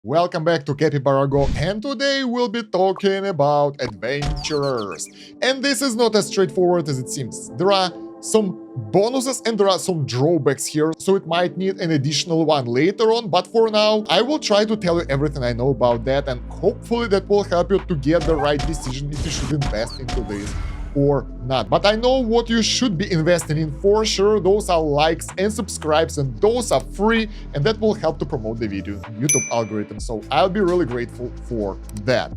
Welcome back to Capybara Go, and today we'll be talking about adventurers. And this is not as straightforward as it seems. There are some bonuses and there are some drawbacks here, so it might need an additional one later on, but for now, I will try to tell you everything I know about that, and hopefully that will help you to get the right decision if you should invest into this or not. But I know what you should be investing in for sure. Those are likes and subscribes, and those are free, and that will help to promote the video in YouTube algorithm, so I'll be really grateful for that.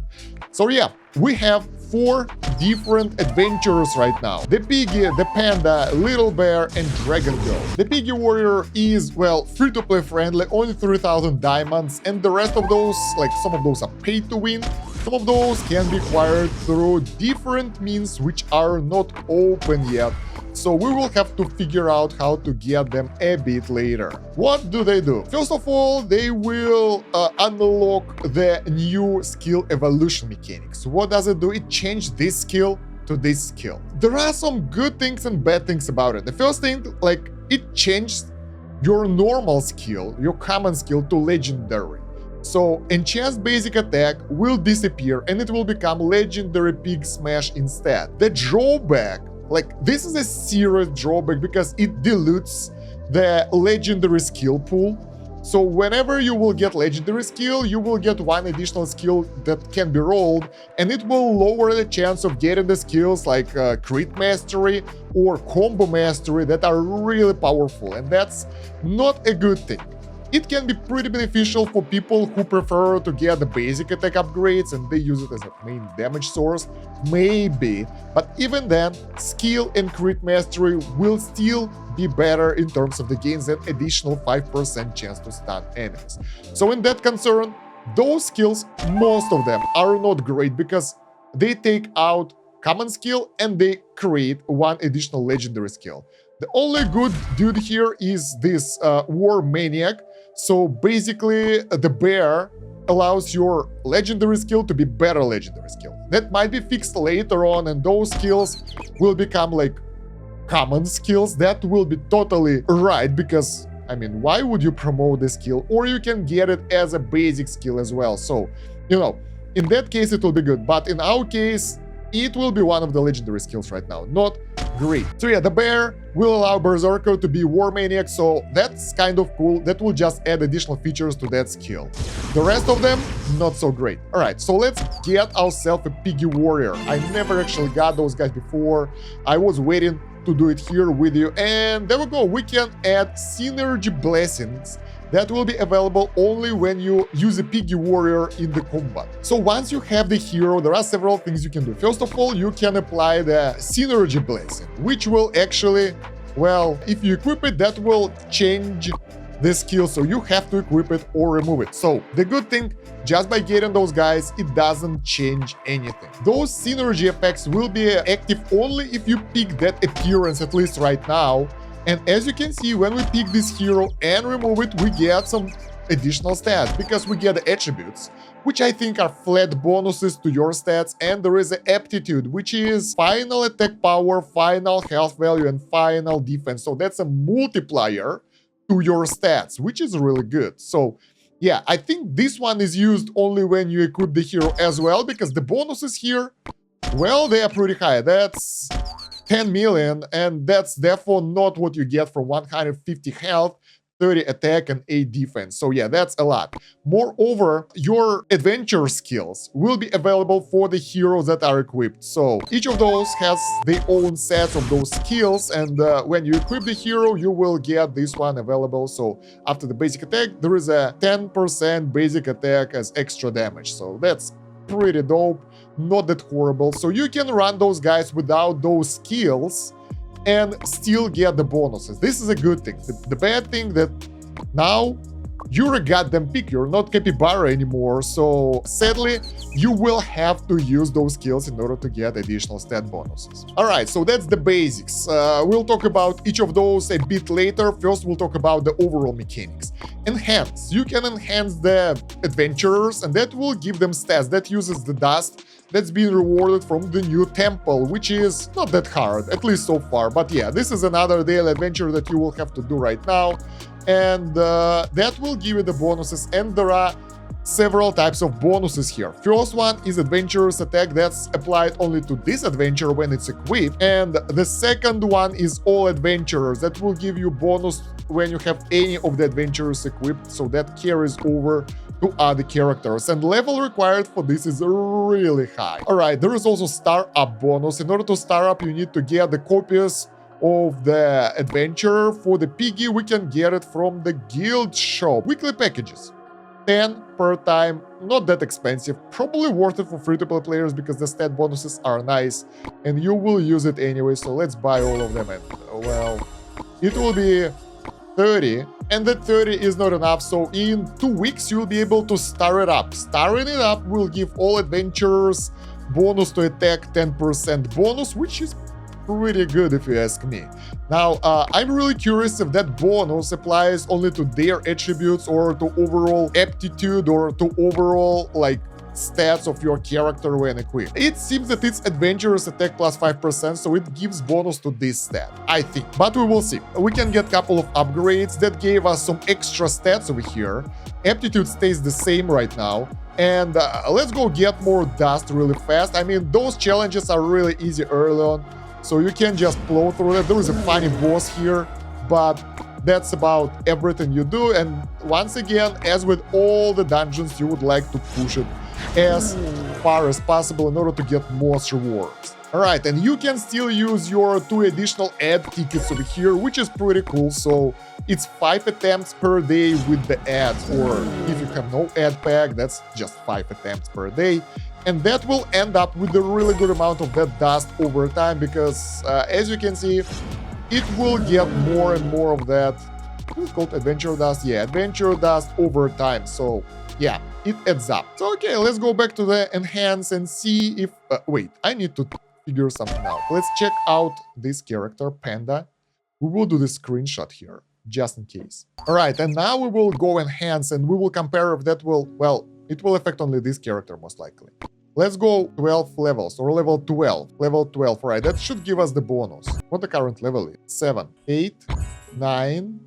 So yeah, we have 4 different adventurers right now: the Piggy, the Panda, Little Bear, and Dragon Go. The Piggy Warrior is, well, free-to-play friendly, only 3,000 diamonds, and the rest of those, like some of those are pay to win. Some of those can be acquired through different means which are not open yet, so we will have to figure out how to get them a bit later. What do? First of all, they will unlock the new skill evolution mechanics. What does it do? It changes this skill to this skill. There are some good things and bad things about it. The first thing, like, it changed your normal skill, your common skill, to legendary. So enhanced basic attack will disappear and it will become legendary pig smash instead. The drawback, like, this is a serious drawback because it dilutes the legendary skill pool. So whenever you will get legendary skill, you will get one additional skill that can be rolled, and it will lower the chance of getting the skills like crit mastery or combo mastery that are really powerful, and that's not a good thing. It can be pretty beneficial for people who prefer to get the basic attack upgrades and they use it as a main damage source, maybe, but even then, skill and crit mastery will still be better in terms of the gains and additional 5% chance to stun enemies. So in that concern, those skills, most of them are not great because they take out common skill and they create one additional legendary skill. The only good dude here is this War Maniac. So basically, the bear allows your legendary skill to be better legendary skill. That might be fixed later on, and those skills will become like common skills. That will be totally right, because, I mean, why would you promote the skill? Or you can get it as a basic skill as well. So, you know, in that case, it will be good. But in our case, it will be one of the legendary skills right now. Not great. So yeah, the bear will allow Berserker to be War Maniac, so that's kind of cool. That will just add additional features to that skill. The rest of them, not so great. Alright, so let's get ourselves a Piggy Warrior. I never actually got those guys before. I was waiting to do it here with you, and there we go. We can add synergy blessings that will be available only when you use a Piggy Warrior in the combat. So once you have the hero, there are several things you can do. First of all, you can apply the Synergy Blessing, which will actually, well, if you equip it, that will change the skill, so you have to equip it or remove it. So the good thing, just by getting those guys, it doesn't change anything. Those synergy effects will be active only if you pick that appearance, at least right now. And as you can see, when we pick this hero and remove it, we get some additional stats, because we get the attributes, which I think are flat bonuses to your stats, and there is an aptitude, which is final attack power, final health value, and final defense. So that's a multiplier to your stats, which is really good. So yeah, I think this one is used only when you equip the hero as well, because the bonuses here, well, they are pretty high. That's 10 million, and that's therefore not what you get from 150 health, 30 attack, and 8 defense. So yeah, that's a lot. Moreover, your adventure skills will be available for the heroes that are equipped. So each of those has their own sets of those skills, and when you equip the hero, you will get this one available. So after the basic attack, there is a 10% basic attack as extra damage. So that's pretty dope, not that horrible. So you can run those guys without those skills and still get the bonuses. This is a good thing. The bad thing that now you're a goddamn pig, you're not Capybara anymore, so sadly you will have to use those skills in order to get additional stat bonuses. Alright, so that's the basics. We'll talk about each of those a bit later. First, we'll talk about the overall mechanics. Enhance. You can enhance the adventurers, and that will give them stats. That uses the dust that's been rewarded from the new temple, which is not that hard, at least so far. But yeah, this is another daily adventure that you will have to do right now, and that will give you the bonuses. And there are several types of bonuses here. First one is adventurous attack that's applied only to this adventure when it's equipped, and the second one is all adventurers that will give you bonus when you have any of the adventurers equipped, so that carries over to other characters, and level required for this is really high. Alright, there is also star up bonus. In order to star up, you need to get the copies of the adventure. For the Piggy, we can get it from the guild shop. Weekly packages, 10 per time, not that expensive, probably worth it for free-to-play players because the stat bonuses are nice and you will use it anyway, so let's buy all of them. And well, it will be 30, and that 30 is not enough, so in 2 weeks you'll be able to star it up. Starring it up will give all adventurers bonus to attack, 10% bonus, which is pretty good if you ask me. Now, I'm really curious if that bonus applies only to their attributes or to overall aptitude or to overall, like, stats of your character when equipped. It seems that it's adventurous attack plus 5%, so it gives bonus to this stat, I think. But we will see. We can get a couple of upgrades that gave us some extra stats over here. Aptitude stays the same right now. And let's go get more dust really fast. I mean, those challenges are really easy early on, so you can just plow through it. There is a funny boss here, but that's about everything you do. And once again, as with all the dungeons, you would like to push it as far as possible in order to get most rewards. Alright, and you can still use your 2 additional ad tickets over here, which is pretty cool. So it's 5 attempts per day with the ads, or if you have no ad pack, that's just 5 attempts per day. And that will end up with a really good amount of that dust over time, because as you can see, it will get more and more of that. It's called adventure dust. Yeah, adventure dust over time. So yeah, it adds up. So okay, let's go back to the enhance and see if wait, I need to figure something out. Let's check out this character, Panda. We will do the screenshot here just in case. All right, and now we will go enhance and we will compare if that will, well, it will affect only this character most likely. Let's go 12 levels, or level 12. Level 12, right, that should give us the bonus. What the current level is? 7, 8, 9,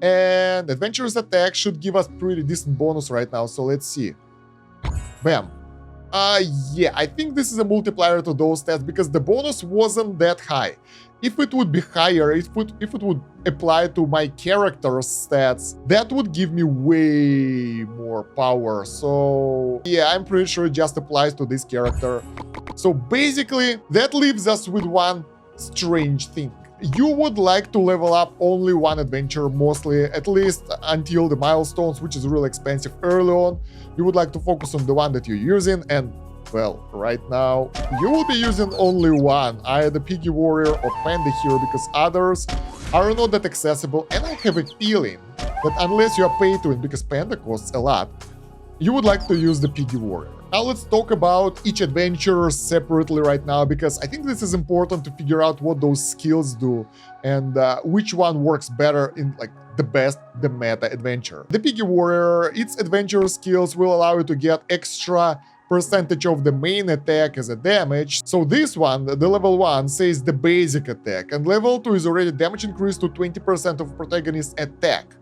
and adventurous attack should give us pretty decent bonus right now, so let's see. Bam. Yeah, I think this is a multiplier to those stats because the bonus wasn't that high. If it would be higher, if it would apply to my character's stats, that would give me way more power. So yeah, I'm pretty sure it just applies to this character. So basically, that leaves us with one strange thing. You would like to level up only one adventure, mostly, at least until the milestones, which is really expensive early on. You would like to focus on the one that you're using, and well, right now, you will be using only one, either Piggy Warrior or Panda Hero, because others are not that accessible, and I have a feeling that unless you are paid to win, because Panda costs a lot, you would like to use the Piggy Warrior. Now let's talk about each adventure separately right now, because I think this is important to figure out what those skills do and which one works better in like the meta adventure. The Piggy Warrior, its adventure skills will allow you to get extra percentage of the main attack as a damage. So this one, the level 1, says the basic attack, and level 2 is already damage increased to 20% of protagonist's attack,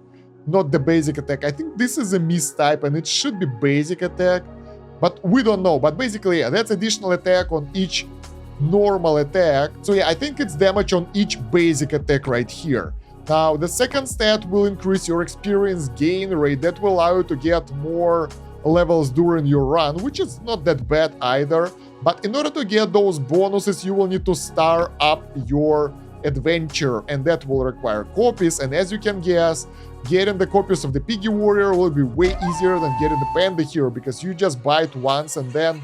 not the basic attack. I think this is a mistype and it should be basic attack, but we don't know. But basically, yeah, that's additional attack on each normal attack. So yeah, I think it's damage on each basic attack right here. Now, the second stat will increase your experience gain rate. That will allow you to get more levels during your run, which is not that bad either. But in order to get those bonuses, you will need to star up your adventure, and that will require copies. And as you can guess, getting the copies of the Piggy Warrior will be way easier than getting the Panda Hero, because you just buy it once and then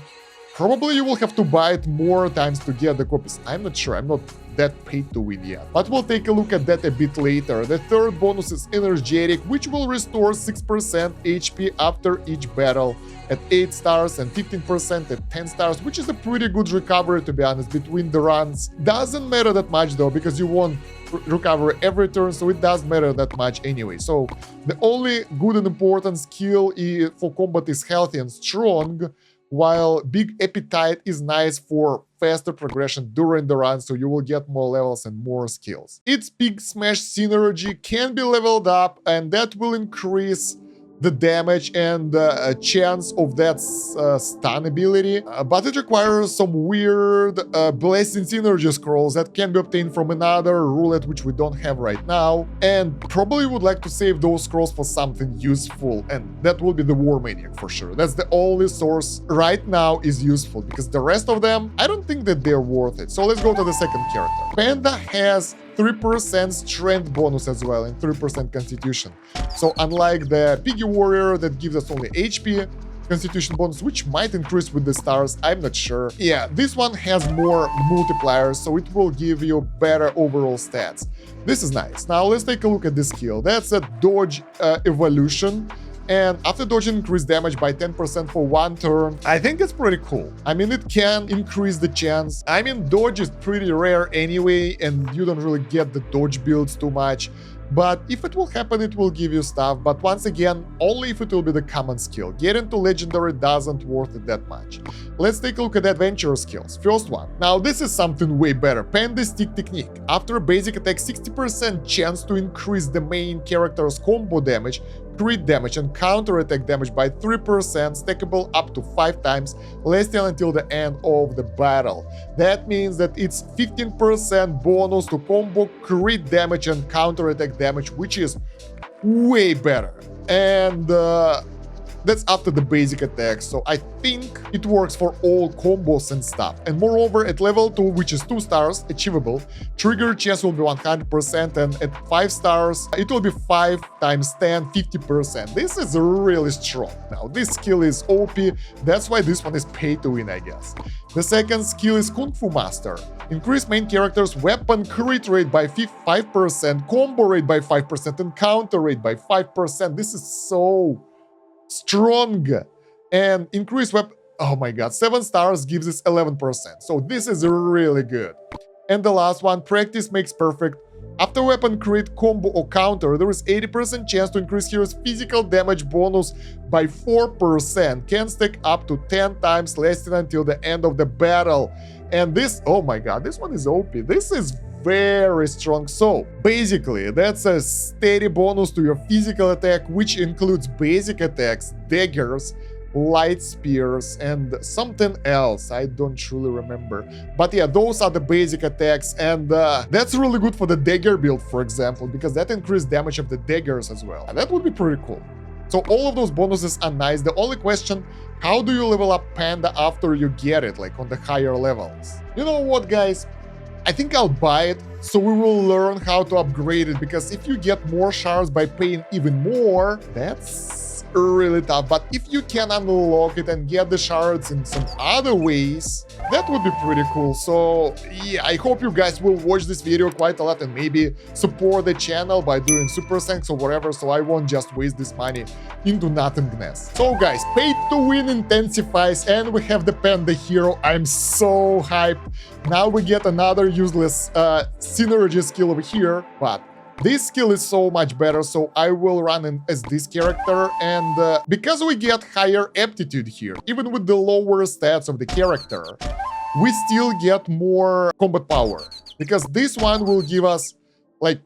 probably you will have to buy it more times to get the copies. I'm not sure, I'm not that paid to win yet. But we'll take a look at that a bit later. The third bonus is energetic, which will restore 6% HP after each battle at 8 stars and 15% at 10 stars, which is a pretty good recovery, to be honest, between the runs. Doesn't matter that much though, because you won't recover every turn, so it doesn't matter that much anyway. So the only good and important skill for combat is healthy and strong, while big appetite is nice for faster progression during the run, so you will get more levels and more skills. Its big smash synergy can be leveled up, and that will increase the damage and chance of that stun ability, but it requires some weird blessing synergy scrolls that can be obtained from another roulette which we don't have right now, and probably would like to save those scrolls for something useful, and that will be the War Maniac for sure. That's the only source right now is useful, because the rest of them, I don't think that they're worth it. So let's go to the second character. Panda has 3% strength bonus as well and 3% constitution. So unlike the Piggy Warrior that gives us only HP, constitution bonus, which might increase with the stars, I'm not sure. Yeah, this one has more multipliers, so it will give you better overall stats. This is nice. Now let's take a look at this skill. That's a dodge evolution. And after dodging, increase damage by 10% for 1 turn. I think it's pretty cool. I mean, it can increase the chance. I mean, dodge is pretty rare anyway, and you don't really get the dodge builds too much. But if it will happen, it will give you stuff. But once again, only if it will be the common skill. Getting to legendary doesn't worth it that much. Let's take a look at the adventure skills. First one. Now, this is something way better. Panda Stick Technique. After a basic attack, 60% chance to increase the main character's combo damage, crit damage, and counter-attack damage by 3%, stackable up to 5 times, lasting until the end of the battle. That means that it's 15% bonus to combo, crit damage, and counter-attack damage, which is way better. And that's after the basic attack, so I think it works for all combos and stuff. And moreover, at level 2, which is 2 stars, achievable, trigger chance will be 100%, and at 5 stars, it will be 5 times 10, 50%. This is really strong. Now, this skill is OP, that's why this one is pay to win, I guess. The second skill is Kung Fu Master. Increase main character's weapon crit rate by 5%, combo rate by 5%, and counter rate by 5%. This is so strong. And increase weapon, oh my god, 7 stars gives us 11%, so this is really good. And the last one, practice makes perfect. After weapon crit, combo, or counter, there is 80% chance to increase hero's physical damage bonus by 4%, can stack up to 10 times, lasting until the end of the battle. And this, oh my god, this one is OP. This is very strong. So basically, that's a steady bonus to your physical attack, which includes basic attacks, daggers, light spears, and something else. I don't truly remember. But yeah, those are the basic attacks, and that's really good for the dagger build, for example, because that increased damage of the daggers as well. And that would be pretty cool. So all of those bonuses are nice. The only question, how do you level up Panda after you get it, like on the higher levels? You know what, guys? I think I'll buy it, so we will learn how to upgrade it, because if you get more shards by paying even more, that's really tough. But if you can unlock it and get the shards in some other ways, that would be pretty cool. So yeah, I hope you guys will watch this video quite a lot and maybe support the channel by doing super thanks or whatever, so I won't just waste this money into nothingness. So guys, pay to win intensifies, and we have the Panda Hero. I'm so hyped. Now we get another useless synergy skill over here, but this skill is so much better, so I will run in as this character, and because we get higher aptitude here, even with the lower stats of the character, we still get more combat power, because this one will give us like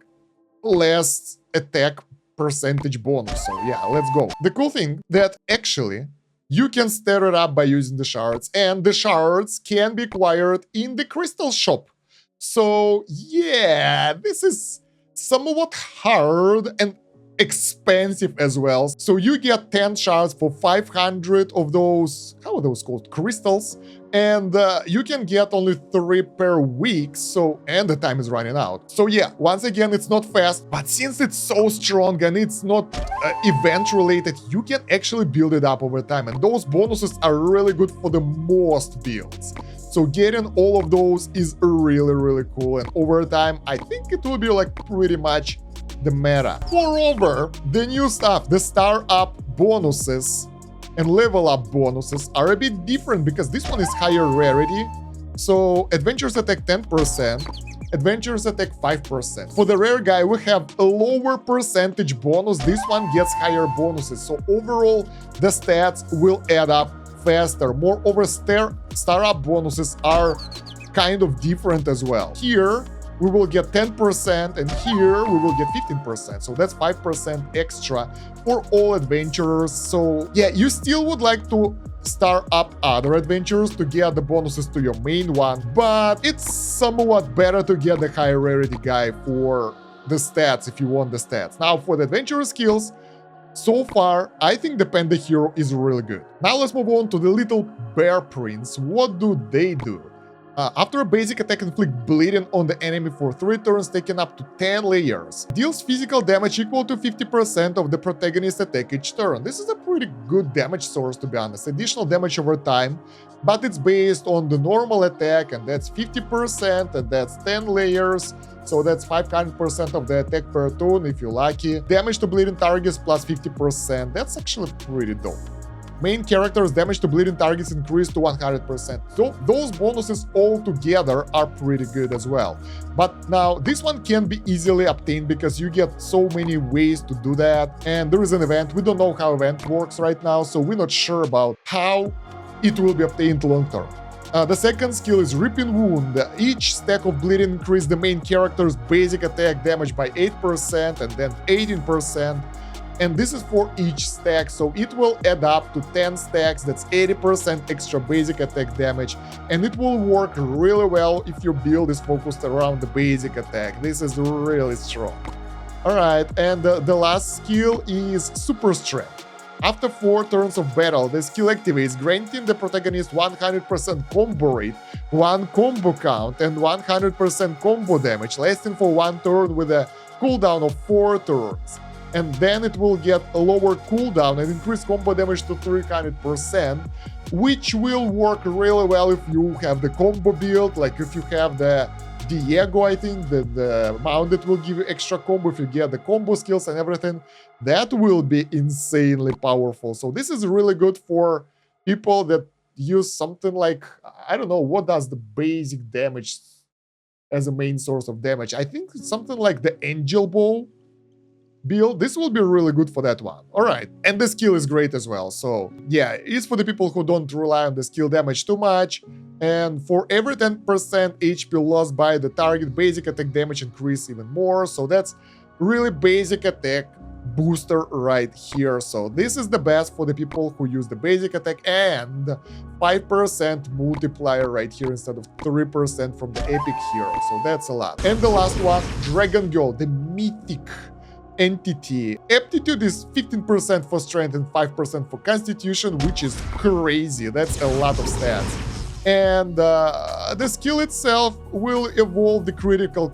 less attack percentage bonus. So yeah, let's go. The cool thing that actually you can stir it up by using the shards, and the shards can be acquired in the crystal shop. So yeah, this is somewhat hard and expensive as well. So you get 10 shards for 500 of those, how are those called, crystals, and you can get only 3 per week, so, and the time is running out. So yeah, once again, it's not fast, but since it's so strong and it's not event related, you can actually build it up over time, and those bonuses are really good for the most builds. So getting all of those is really cool, and over time, I think it will be like pretty much the meta. Moreover, the new stuff, the star up bonuses and level up bonuses are a bit different, because this one is higher rarity. So adventures attack 10%, adventures attack 5%. For the rare guy, we have a lower percentage bonus. This one gets higher bonuses. So overall, the stats will add up faster. Moreover, star up bonuses are kind of different as well. Here, we will get 10%, and here we will get 15%. So that's 5% extra for all adventurers. So yeah, you still would like to start up other adventures to get the bonuses to your main one, but it's somewhat better to get the high rarity guy for the stats if you want the stats. Now for the adventurer skills, so far I think the Panda Hero is really good. Now let's move on to the little bear prince. What do they do? After a basic attack, inflict bleeding on the enemy for 3 turns, taking up to 10 layers. Deals physical damage equal to 50% of the protagonist's attack each turn. This is a pretty good damage source, to be honest. Additional damage over time, but it's based on the normal attack, and that's 50%, and that's 10 layers. So that's 500% of the attack per turn if you're lucky. Damage to bleeding targets plus 50%. That's actually pretty dope. Main character's damage to bleeding targets increased to 100%. So those bonuses all together are pretty good as well. But now this one can be easily obtained because you get so many ways to do that. And there is an event. We don't know how event works right now, so we're not sure about how it will be obtained long term. The second skill is Ripping Wound. Each stack of bleeding increases the main character's basic attack damage by 8% and then 18%. And this is for each stack, so it will add up to 10 stacks. That's 80% extra basic attack damage, and it will work really well if your build is focused around the basic attack. This is really strong. Alright, and the last skill is Super Strength. After 4 turns of battle, the skill activates, granting the protagonist 100% combo rate, 1 combo count, and 100% combo damage, lasting for 1 turn with a cooldown of 4 turns. And then it will get a lower cooldown and increase combo damage to 300%, which will work really well if you have the combo build, like if you have the Diego, I think, the mount that will give you extra combo if you get the combo skills and everything. That will be insanely powerful. So this is really good for people that use something like, I don't know, what does the basic damage as a main source of damage? I think something like the Angel Bow build. This will be really good for that one. Alright, and the skill is great as well. So yeah, it's for the people who don't rely on the skill damage too much. And for every 10% HP lost by the target, basic attack damage increase even more. So that's really basic attack booster right here. So this is the best for the people who use the basic attack, and 5% multiplier right here instead of 3% from the epic hero. So that's a lot. And the last one, Dragon Girl, the mythic entity. Aptitude is 15% for strength and 5% for constitution, which is crazy. That's a lot of stats. And the skill itself will evolve the critical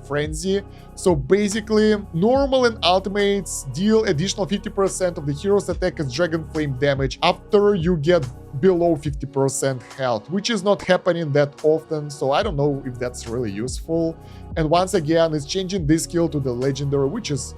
frenzy. So basically, normal and ultimates deal additional 50% of the hero's attack as Dragon Flame damage after you get below 50% health, which is not happening that often, so I don't know if that's really useful. And once again, it's changing this skill to the legendary, which is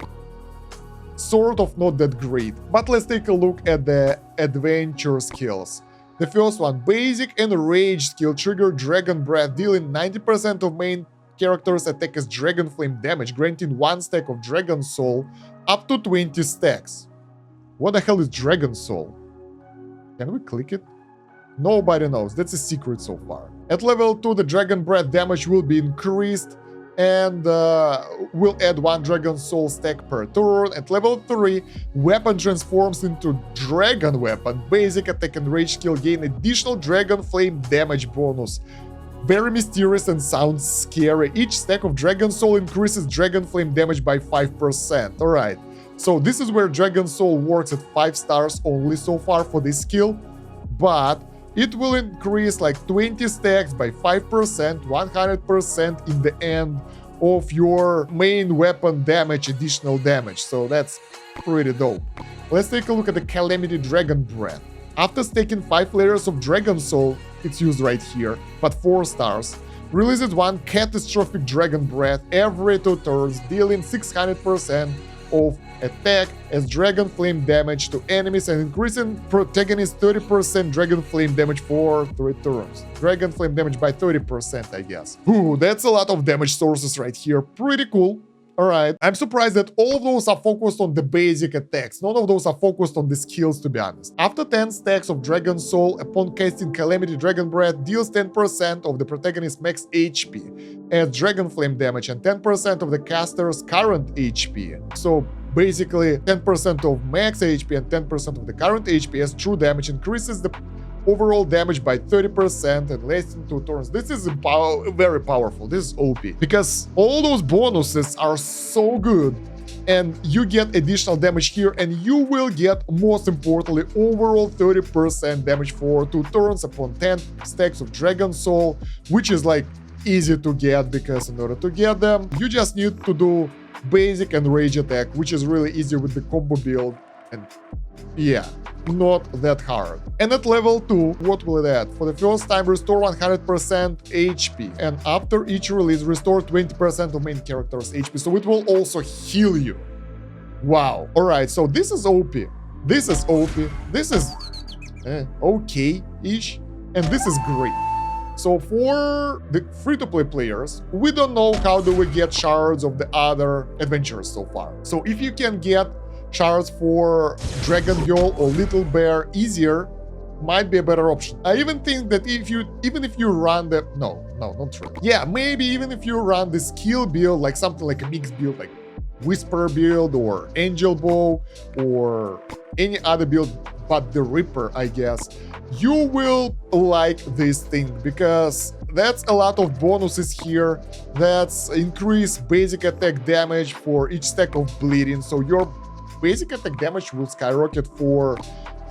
sort of not that great. But let's take a look at the adventure skills. The first one, basic and rage skill, trigger Dragon Breath, dealing 90% of main character's attack as Dragon Flame damage, granting 1 stack of Dragon Soul up to 20 stacks. What the hell is Dragon Soul? Can we click it? Nobody knows. That's a secret so far. At level 2, the Dragon Breath damage will be increased and will add 1 Dragon Soul stack per turn. At level 3, weapon transforms into Dragon Weapon. Basic attack and rage skill gain additional Dragon Flame damage bonus. Very mysterious and sounds scary. Each stack of Dragon Soul increases Dragon Flame damage by 5%. Alright, so this is where Dragon Soul works at 5 stars only so far for this skill, but it will increase like 20 stacks by 5%, 100% in the end of your main weapon damage, additional damage. So that's pretty dope. Let's take a look at the Calamity Dragon Breath. After staking 5 layers of Dragon Soul, it's used right here, but 4 stars, releases 1 Catastrophic Dragon Breath every 2 turns, dealing 600% of attack as Dragon Flame damage to enemies and increasing protagonist 30% Dragon Flame damage for 3 turns. Dragon Flame damage by 30%, I guess. Ooh, that's a lot of damage sources right here. Pretty cool. Alright, I'm surprised that all of those are focused on the basic attacks. None of those are focused on the skills, to be honest. After 10 stacks of Dragon Soul, upon casting Calamity Dragon Breath, deals 10% of the protagonist's max HP as Dragon Flame damage and 10% of the caster's current HP. So basically 10% of max HP and 10% of the current HP as true damage increases the overall damage by 30% and lasting 2 turns. This is very powerful. This is OP because all those bonuses are so good and you get additional damage here and you will get, most importantly, overall 30% damage for 2 turns upon 10 stacks of Dragon Soul, which is like easy to get because in order to get them, you just need to do basic and rage attack, which is really easy with the combo build. And yeah, not that hard. And at level 2, what will it add? For the first time, restore 100% HP. And after each release, restore 20% of main character's HP. So it will also heal you. Wow. Alright, so this is OP. This is OP. This is okay-ish. And this is great. So for the free-to-play players, we don't know how do we get shards of the other adventurers so far. So if you can get shards for Dragon Girl or Little Bear easier, might be a better option. I even think that even if you run the no, not true. Yeah, maybe even if you run the skill build, like something like a mixed build, like Whisper build or Angel Bow or any other build but the Reaper, I guess, you will like this thing because that's a lot of bonuses here. That's increased basic attack damage for each stack of bleeding, so your basic attack damage will skyrocket for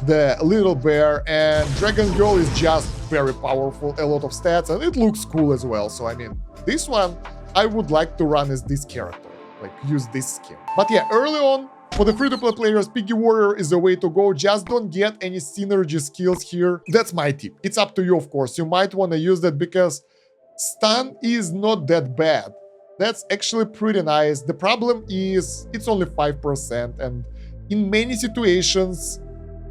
the Little Bear, and Dragon Girl is just very powerful, a lot of stats, and it looks cool as well. So I mean, this one I would like to run as this character, like use this skin. But yeah, early on, for the free-to-play players, Piggy Warrior is the way to go. Just don't get any synergy skills here. That's my tip. It's up to you, of course. You might want to use that because stun is not that bad. That's actually pretty nice. The problem is it's only 5%, and in many situations,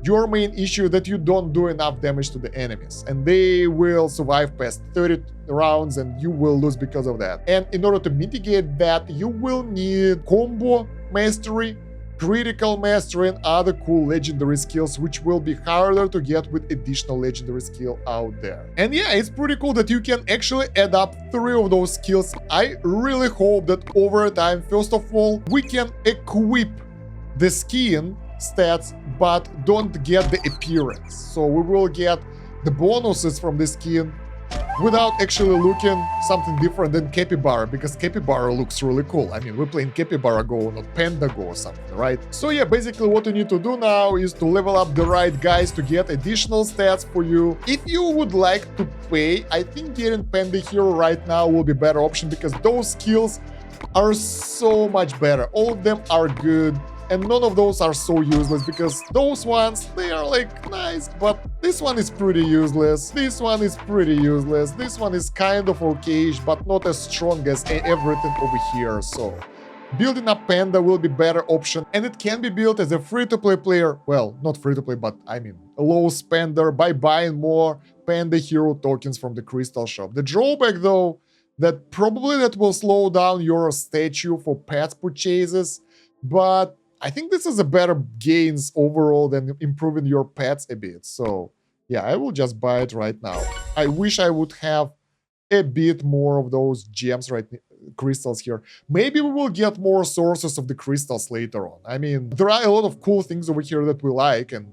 your main issue is that you don't do enough damage to the enemies, and they will survive past 30 rounds and you will lose because of that. And in order to mitigate that, you will need combo mastery, critical mastery, and other cool legendary skills, which will be harder to get with additional legendary skill out there. And yeah, it's pretty cool that you can actually add up 3 of those skills. I really hope that over time, first of all, we can equip the skin stats but don't get the appearance. So we will get the bonuses from the skin without actually looking something different than Capybara, because Capybara looks really cool. I mean, we're playing Capybara Go, not Panda Go or something, right? So yeah, basically what you need to do now is to level up the right guys to get additional stats for you. If you would like to pay, I think getting Panda Hero right now will be a better option because those skills are so much better. All of them are good. And none of those are so useless because those ones, they are like nice, but this one is pretty useless, this one is pretty useless, this one is kind of okay-ish, but not as strong as everything over here. So building up Panda will be better option, and it can be built as a free-to-play player. Well, not free-to-play, but I mean a low spender by buying more Panda Hero tokens from the Crystal Shop. The drawback though, that probably that will slow down your statue for pets purchases, but I think this is a better gains overall than improving your pets a bit. So yeah, I will just buy it right now. I wish I would have a bit more of those gems, right, crystals here. Maybe we will get more sources of the crystals later on. I mean, there are a lot of cool things over here that we like, and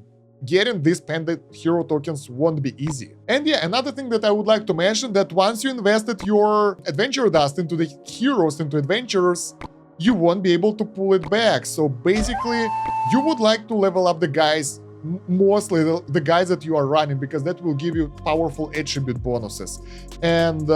getting these Panda Hero tokens won't be easy. And yeah, another thing that I would like to mention, that once you invested your adventure dust into the heroes, into adventurers, you won't be able to pull it back. So basically, you would like to level up the guys, mostly the guys that you are running, because that will give you powerful attribute bonuses. And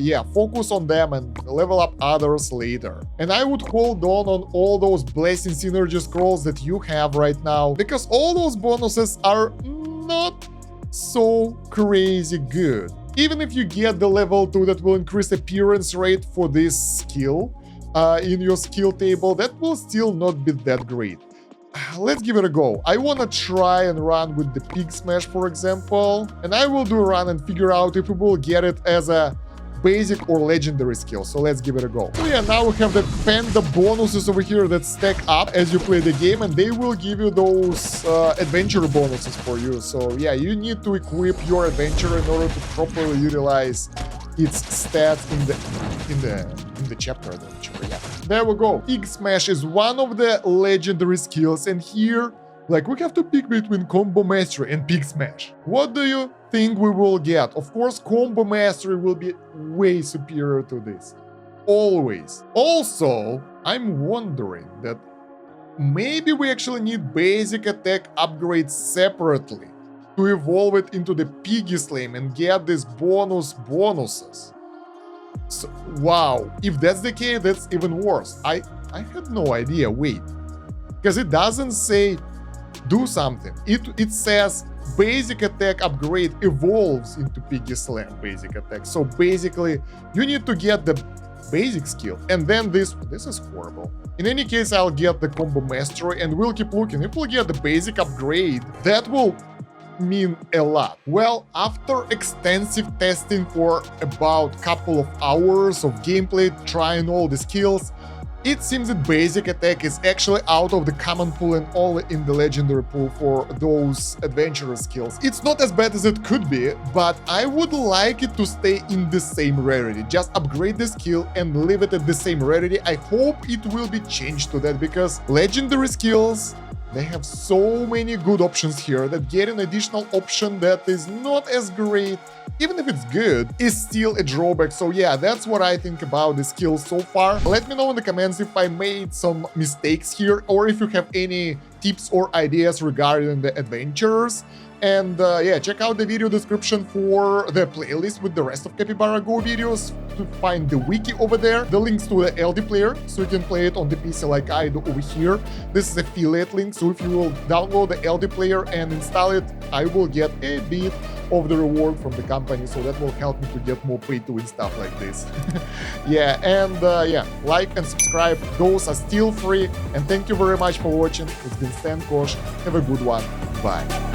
yeah, focus on them and level up others later. And I would hold on all those blessing synergy scrolls that you have right now, because all those bonuses are not so crazy good. Even if you get the level 2 that will increase appearance rate for this skill, in your skill table, that will still not be that great. Let's give it a go. I want to try and run with the Pig Smash, for example, and I will do a run and figure out if we will get it as a basic or legendary skills. So let's give it a go. So yeah, now we have the Panda bonuses over here that stack up as you play the game, and they will give you those adventure bonuses for you. So yeah, you need to equip your adventure in order to properly utilize its stats in the chapter adventure. Yeah, there we go. Pig Smash is one of the legendary skills, and here, like, we have to pick between Combo Mastery and Pig Smash. What do you think we will get? Of course, Combo Mastery will be way superior to this. Always. Also, I'm wondering that maybe we actually need basic attack upgrades separately to evolve it into the Piggy Slam and get these bonuses. So, wow, if that's the case, that's even worse. I had no idea. Wait, because it doesn't say do something. It says basic attack upgrade evolves into Piggy Slam basic attack. So basically, you need to get the basic skill, and then this is horrible. In any case, I'll get the Combo Mastery, and we'll keep looking. If we'll get the basic upgrade, that will mean a lot. Well, after extensive testing for about a couple of hours of gameplay, trying all the skills, it seems that basic attack is actually out of the common pool and only in the legendary pool for those adventurous skills. It's not as bad as it could be, but I would like it to stay in the same rarity. Just upgrade the skill and leave it at the same rarity. I hope it will be changed to that, because legendary skills, they have so many good options here that getting an additional option that is not as great, even if it's good, is still a drawback. So yeah, that's what I think about the skills so far. Let me know in the comments if I made some mistakes here, or if you have any tips or ideas regarding the adventures. And yeah, check out the video description for the playlist with the rest of Capybara Go videos to find the wiki over there, the links to the LD player, so you can play it on the PC like I do over here. This is affiliate link, so if you will download the LD player and install it, I will get a bit of the reward from the company, so that will help me to get more pay-to-win stuff like this. Yeah, and yeah, like and subscribe, those are still free, and thank you very much for watching. It's been Stan Kosh, have a good one, bye.